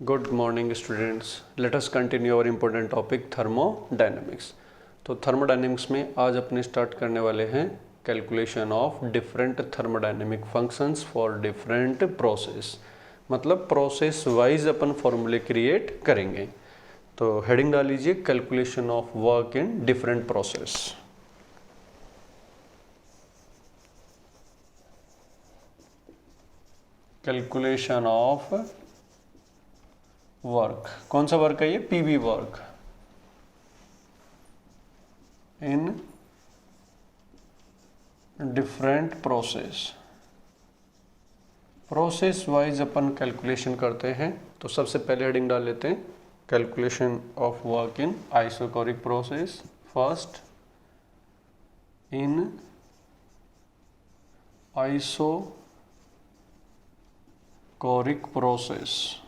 Good morning students, let us continue our important topic thermodynamics. तो thermodynamics में आज अपने स्टार्ट करने वाले हैं calculation of different thermodynamic functions for different process. मतलब प्रोसेस वाइज अपन फॉर्मूले क्रिएट करेंगे। तो हेडिंग डाल लीजिए calculation of work in different process. Calculation of work, कौन सा वर्क है ये? PV work in different process. Process wise upon calculation करते हैं। तो सबसे पहले हेडिंग डाल लेते हैं calculation of work in isochoric process. First, in isochoric process.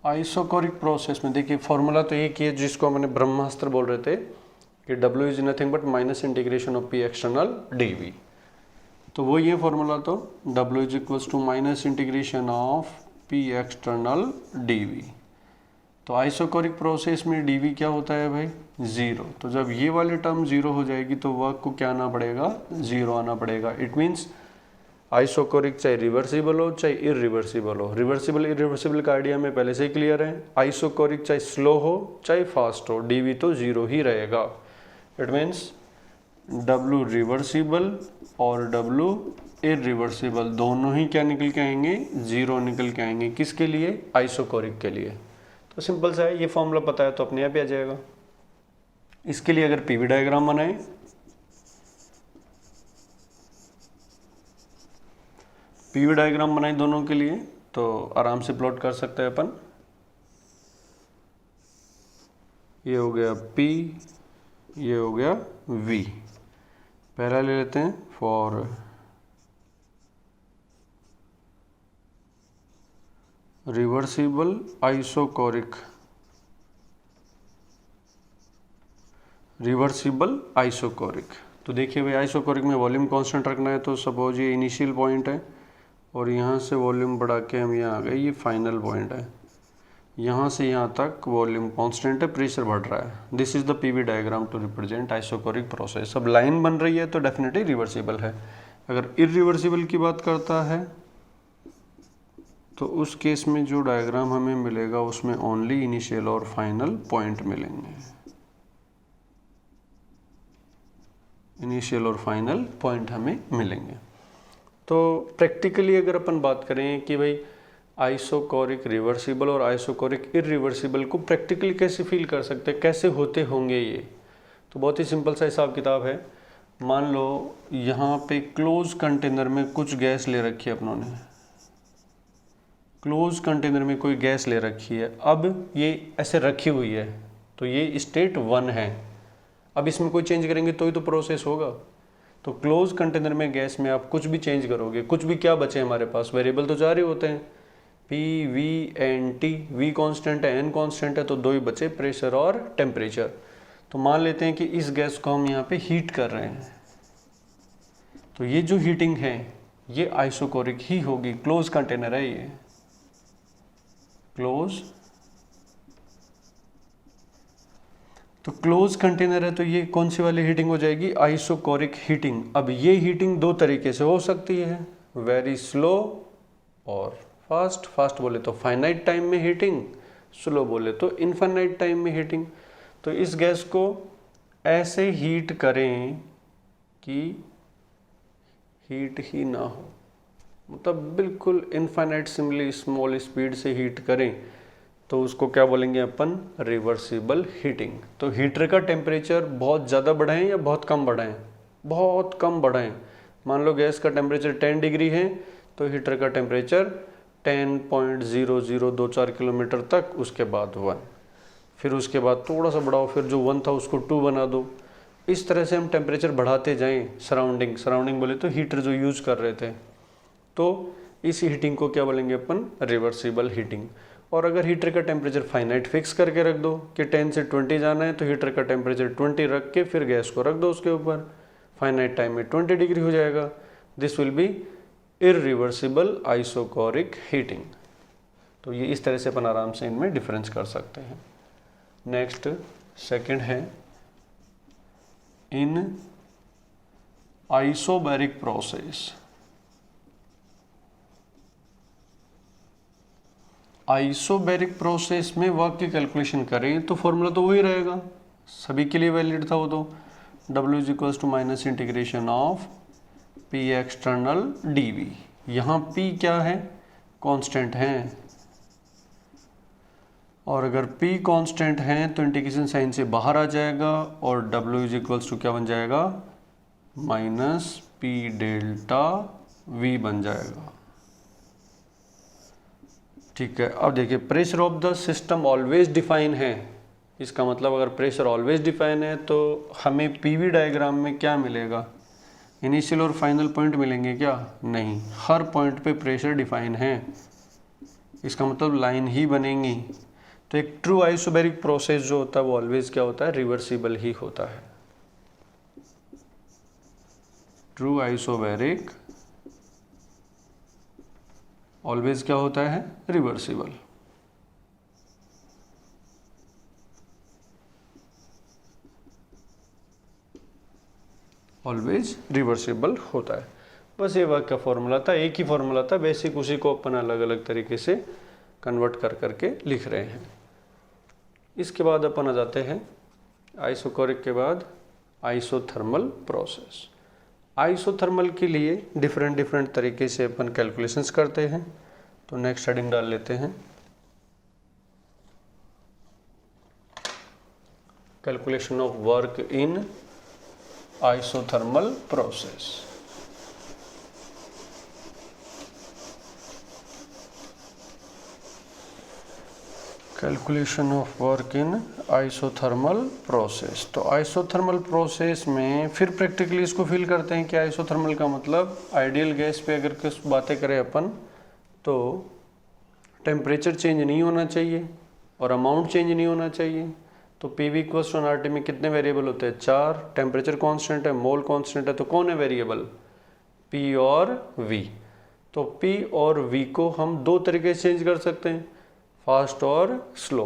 Isochoric process में देखिए फॉर्मूला तो एक ही है जिसको मैंने ब्रह्मास्त्र बोल रहे थे कि W is nothing but minus integration of P external dV। तो वो ये फॉर्मूला तो W is equals to minus integration of P external dV। तो आइसोकोरिक प्रोसेस में dV क्या होता है भाई? जीरो। तो जब ये वाली टर्म जीरो हो जाएगी तो वर्क को क्या आना पड़ेगा? जीरो आना पड़ेगा। इट मीन्स आइसोकोरिक चाहे रिवर्सिबल हो चाहे इरिवर्सिबल हो, रिवर्सिबल इरिवर्सिबल का आइडिया में पहले से ही क्लियर है। आइसोकोरिक चाहे स्लो हो चाहे फास्ट हो, डीवी तो जीरो ही रहेगा। इट मीन्स डब्लू रिवर्सिबल और डब्लू इरिवर्सिबल दोनों ही क्या निकल के आएंगे? जीरो निकल के आएंगे। किसके लिए? आइसोकोरिक के लिए। तो सिंपल सा है, ये फॉर्मूला पता है तो अपने आप ही आ जाएगा। इसके लिए अगर पीवी डायग्राम बनाए, पीवी डायग्राम बनाए दोनों के लिए तो आराम से प्लॉट कर सकते हैं अपन। ये हो गया P, ये हो गया V। पहला ले लेते हैं for reversible isochoric. Reversible isochoric तो देखिए भाई, आइसोकोरिक में वॉल्यूम कांस्टेंट रखना है। तो सपोज ये इनिशियल पॉइंट है और यहाँ से वॉल्यूम बढ़ा के हम यहाँ आ गए, ये फाइनल पॉइंट है। यहाँ से यहाँ तक वॉल्यूम कांस्टेंट है, प्रेशर बढ़ रहा है। This is the PV diagram to represent isochoric process. अब लाइन बन रही है तो डेफिनेटली रिवर्सिबल है। अगर इरिवर्सिबल की बात करता है तो उस केस में जो डायग्राम हमें मिलेगा उसमें ओनली इनिशियल और फाइनल पॉइंट मिलेंगे। इनिशियल और फाइनल पॉइंट हमें मिलेंगे। तो प्रैक्टिकली अगर अपन बात करें कि भाई आइसोकोरिक रिवर्सिबल और आइसोकोरिक इरिवर्सिबल को प्रैक्टिकली कैसे फील कर सकते हैं, कैसे होते होंगे ये, तो बहुत ही सिंपल सा हिसाब किताब है। मान लो यहाँ पे क्लोज कंटेनर में कुछ गैस ले रखी है अपनों ने। क्लोज कंटेनर में कोई गैस ले रखी है। अब ये ऐसे रखी हुई है तो ये स्टेट 1 है। अब इसमें कोई चेंज करेंगे तो ही तो प्रोसेस होगा। तो क्लोज कंटेनर में गैस में आप कुछ भी चेंज करोगे, कुछ भी क्या बचे हमारे पास? वेरिएबल तो जा रहे होते हैं, P, V, N, T। V constant है, N कांस्टेंट है, तो दो ही बचे, प्रेशर और टेम्परेचर। तो मान लेते हैं कि इस गैस को हम यहाँ पे हीट कर रहे हैं। तो ये जो हीटिंग है ये आइसोकोरिक ही होगी। क्लोज कंटेनर है ये, क्लोज। तो क्लोज कंटेनर है तो ये कौन सी वाली हीटिंग हो जाएगी? Isochoric heating. अब ये हीटिंग दो तरीके से हो सकती है, वेरी स्लो और फास्ट। फास्ट बोले तो फाइनाइट टाइम में हीटिंग, स्लो बोले तो इनफाइनाइट टाइम में हीटिंग। तो इस गैस को ऐसे हीट करें कि हीट ही ना हो, मतलब बिल्कुल इनफाइनाइट सिमली स्मॉल स्पीड से हीट करें तो उसको क्या बोलेंगे अपन? Reversible heating. तो हीटर का टेम्परेचर बहुत ज़्यादा बढ़ाएं या बहुत कम बढ़ाएं? बहुत कम बढ़ाएं। मान लो गैस का टेम्परेचर 10 डिग्री है तो हीटर का टेम्परेचर 10.0024 किलोमीटर तक, उसके बाद 1, फिर उसके बाद थोड़ा सा बढ़ाओ, फिर जो 1 था उसको 2 बना दो। इस तरह से हम टेम्परेचर बढ़ाते जाएं। सराउंडिंग बोले तो हीटर जो यूज़ कर रहे थे, तो इस हीटिंग को क्या बोलेंगे अपन? Reversible heating. और अगर हीटर का टेम्परेचर फाइनाइट फिक्स करके रख दो कि 10 से 20 जाना है तो हीटर का टेम्परेचर 20 रख के फिर गैस को रख दो उसके ऊपर, फाइनाइट टाइम में 20 डिग्री हो जाएगा। This will be irreversible isochoric heating. तो ये इस तरह से अपन आराम से इनमें डिफरेंस कर सकते हैं। नेक्स्ट सेकंड है इन आइसोबैरिक प्रोसेस। आइसोबैरिक प्रोसेस में वर्क की कैलकुलेशन करें तो फॉर्मूला तो वही रहेगा, सभी के लिए वैलिड था वो तो, W is equals to minus integration of P external dV। यहाँ P क्या है, कांस्टेंट है, और अगर P कांस्टेंट है तो इंटीग्रेशन साइन से बाहर आ जाएगा और W इज इक्वल्स टू क्या बन जाएगा, माइनस P डेल्टा V बन जाएगा। ठीक है, अब देखिए pressure of the system always define है, इसका मतलब अगर प्रेशर ऑलवेज डिफाइन है तो हमें पीवी डायग्राम में क्या मिलेगा, इनिशियल और फाइनल पॉइंट मिलेंगे क्या, नहीं, हर पॉइंट पे प्रेशर डिफाइन है, इसका मतलब लाइन ही बनेंगी। तो एक ट्रू आइसोबैरिक प्रोसेस जो होता है वो ऑलवेज क्या होता है, रिवर्सिबल ही होता है। ट्रू आइसोबैरिक ऑलवेज क्या होता है, रिवर्सिबल। ऑलवेज रिवर्सिबल होता है। बस ये वर्क का फॉर्मूला था, एक ही फॉर्मूला था, बेसिक उसी को अपन अलग अलग तरीके से कन्वर्ट कर करके लिख रहे हैं। इसके बाद अपन आ जाते हैं आइसोकोरिक के बाद आइसोथर्मल प्रोसेस। आइसोथर्मल के लिए डिफरेंट तरीके से अपन कैलकुलेशंस करते हैं। तो नेक्स्ट हेडिंग डाल लेते हैं, calculation of work in isothermal process. Calculation of work in isothermal process. तो आइसोथर्मल प्रोसेस में फिर प्रैक्टिकली इसको फील करते हैं कि आइसोथर्मल का मतलब आइडियल गैस पे अगर कुछ बातें करें अपन तो टेम्परेचर चेंज नहीं होना चाहिए और अमाउंट चेंज नहीं होना चाहिए। तो PV इक्वल्स टू RT में कितने वेरिएबल होते हैं, 4, टेम्परेचर कांस्टेंट है, मोल कांस्टेंट है, तो कौन है वेरिएबल, P और V। तो P और V को हम दो तरीके से चेंज कर सकते हैं, फास्ट और स्लो,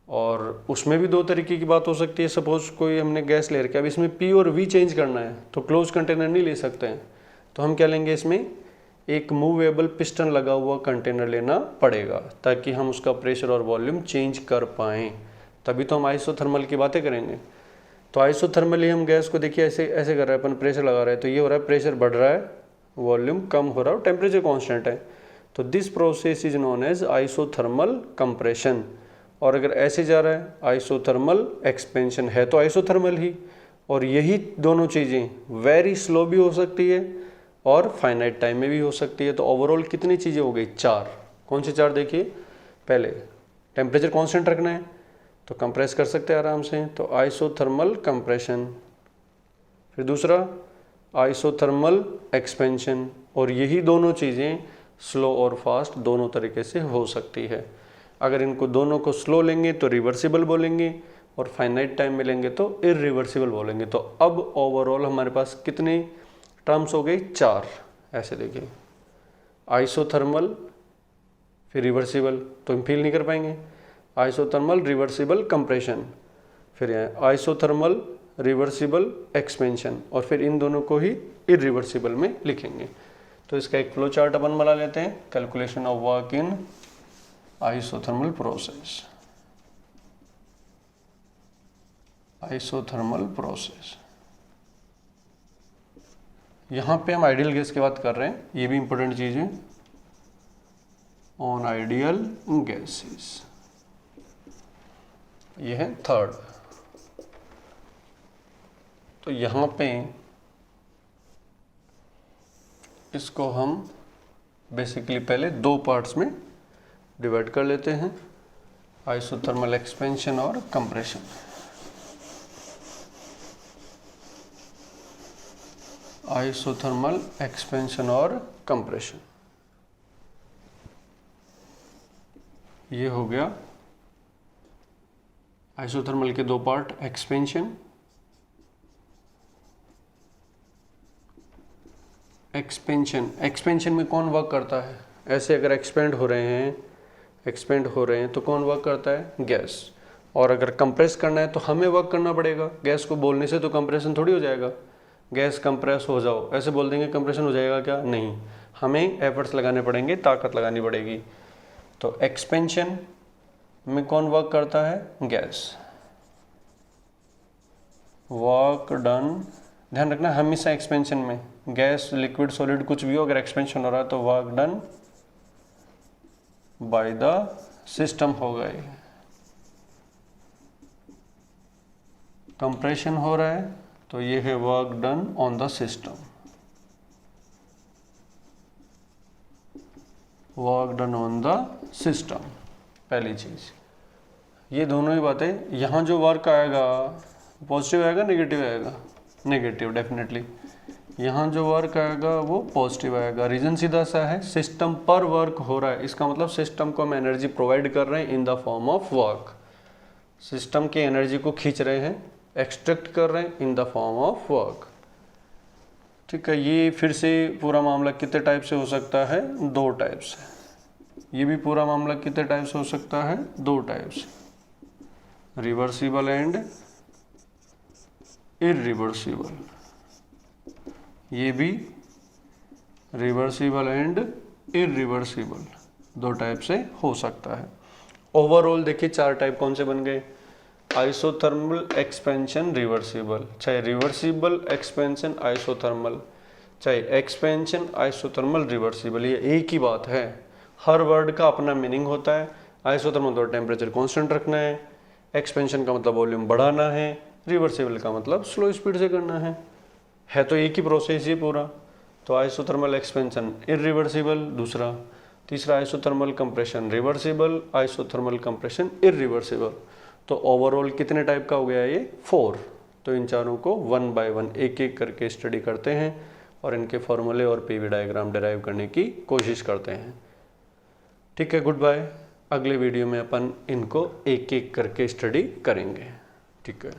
और उसमें भी दो तरीके की बात हो सकती है। सपोज कोई हमने गैस ले रखा है, अब इसमें P और V चेंज करना है तो क्लोज कंटेनर नहीं ले सकते हैं, तो हम क्या लेंगे, इसमें एक मूवेबल पिस्टन लगा हुआ कंटेनर लेना पड़ेगा ताकि हम उसका प्रेशर और वॉल्यूम चेंज कर पाएँ, तभी तो हम आइसोथर्मल की बातें करेंगे। तो आइसोथर्मली हम गैस को देखिए ऐसे ऐसे कर रहे हैं अपन, प्रेशर लगा रहे हैं तो ये हो रहा है, प्रेशर बढ़ रहा है, वॉल्यूम कम हो रहा है, टेम्परेचर कांस्टेंट है। तो this process is known as isothermal compression. और अगर ऐसे जा रहा है आइसोथर्मल एक्सपेंशन है तो आइसोथर्मल ही। और यही दोनों चीज़ें वेरी स्लो भी हो सकती है और फाइनाइट टाइम में भी हो सकती है। तो ओवरऑल कितनी चीज़ें हो गई, 4। कौन सी 4 देखिए, पहले टेम्परेचर कांस्टेंट रखना है तो कंप्रेस कर सकते हैं आराम से, तो आइसोथर्मल कंप्रेशन। फिर दूसरा आइसोथर्मल एक्सपेंशन, और यही दोनों चीज़ें स्लो और फास्ट दोनों तरीके से हो सकती है। अगर इनको दोनों को स्लो लेंगे तो रिवर्सिबल बोलेंगे और फाइनाइट टाइम में लेंगे तो इरिवर्सिबल बोलेंगे। तो अब ओवरऑल हमारे पास कितने टर्म्स हो गई, 4। ऐसे देखिए, आइसोथर्मल फिर रिवर्सिबल तो हम फील नहीं कर पाएंगे, आइसोथर्मल रिवर्सिबल कंप्रेशन, फिर आइसोथर्मल रिवर्सिबल एक्सपेंशन, और फिर इन दोनों को ही इरिवर्सिबल में लिखेंगे। तो इसका एक फ्लो चार्ट अपन बना लेते हैं, calculation of work in isothermal process. Isothermal process, यहाँ पे हम आइडियल गैस की बात कर रहे हैं, ये भी इंपॉर्टेंट चीज़ है, ऑन आइडियल गैसेस, ये है थर्ड। तो यहाँ पे इसको हम बेसिकली पहले 2 पार्ट्स में डिवाइड कर लेते हैं, आइसोथर्मल एक्सपेंशन और कंप्रेशन। आइसोथर्मल एक्सपेंशन और कंप्रेशन, ये हो गया आइसोथर्मल के 2 पार्ट, एक्सपेंशन एक्सपेंशन में कौन वर्क करता है? ऐसे अगर एक्सपेंड हो रहे हैं तो कौन वर्क करता है? गैस। और अगर कंप्रेस करना है तो हमें वर्क करना पड़ेगा। गैस को बोलने से तो कंप्रेशन थोड़ी हो जाएगा। गैस कंप्रेस हो जाओ ऐसे बोल देंगे कंप्रेशन हो जाएगा क्या? नहीं, हमें एफर्ट्स लगाने पड़ेंगे, ताकत लगानी पड़ेगी। तो एक्सपेंशन में कौन वर्क करता है? गैस। वर्क डन, ध्यान रखना हमेशा एक्सपेंशन में गैस, लिक्विड, सॉलिड कुछ भी हो, अगर एक्सपेंशन हो रहा है तो work done by the system हो गए। कंप्रेशन हो रहा है तो ये है work done on the system. Work done on the system, पहली चीज। ये दोनों ही बातें, यहाँ जो वर्क आएगा पॉजिटिव आएगा नेगेटिव आएगा? Negative definitely. यहाँ जो वर्क आएगा वो पॉजिटिव आएगा। रीजन सीधा सा है, सिस्टम पर वर्क हो रहा है, इसका मतलब सिस्टम को हम एनर्जी प्रोवाइड कर रहे हैं in the form of work. System की एनर्जी को खींच रहे हैं, एक्सट्रैक्ट कर रहे हैं in the form of work. ठीक है, ये फिर से पूरा मामला कितने टाइप से हो सकता है? 2 टाइप से। ये भी पूरा मामला कितने टाइप से हो सकता है? 2 टाइप से, रिवर्सिबल एंड इरिवर्सिबल। ये भी रिवर्सिबल एंड इरिवर्सिबल 2 टाइप से हो सकता है। ओवरऑल देखिए 4 टाइप कौन से बन गए? आइसोथर्मल एक्सपेंशन रिवर्सिबल, चाहे रिवर्सिबल एक्सपेंशन आइसोथर्मल, चाहे एक्सपेंशन आइसोथर्मल रिवर्सिबल, ये एक ही बात है। हर वर्ड का अपना मीनिंग होता है। आइसोथर्मल तो टेम्परेचर कांस्टेंट रखना है, एक्सपेंशन का मतलब वॉल्यूम बढ़ाना है, रिवर्सिबल का मतलब स्लो स्पीड से करना है तो एक ही प्रोसेस ही पूरा। तो आइसोथर्मल एक्सपेंशन इरिवर्सिबल दूसरा, तीसरा isothermal compression reversible, isothermal compression irreversible. तो ओवरऑल कितने टाइप का हो गया ये? 4। तो इन चारों को 1 बाय 1 एक एक करके स्टडी करते हैं और इनके फॉर्मूले और पीवी डायग्राम डिराइव करने की कोशिश करते हैं। ठीक है, गुड बाय। अगले वीडियो में अपन इनको एक एक करके स्टडी करेंगे। ठीक है।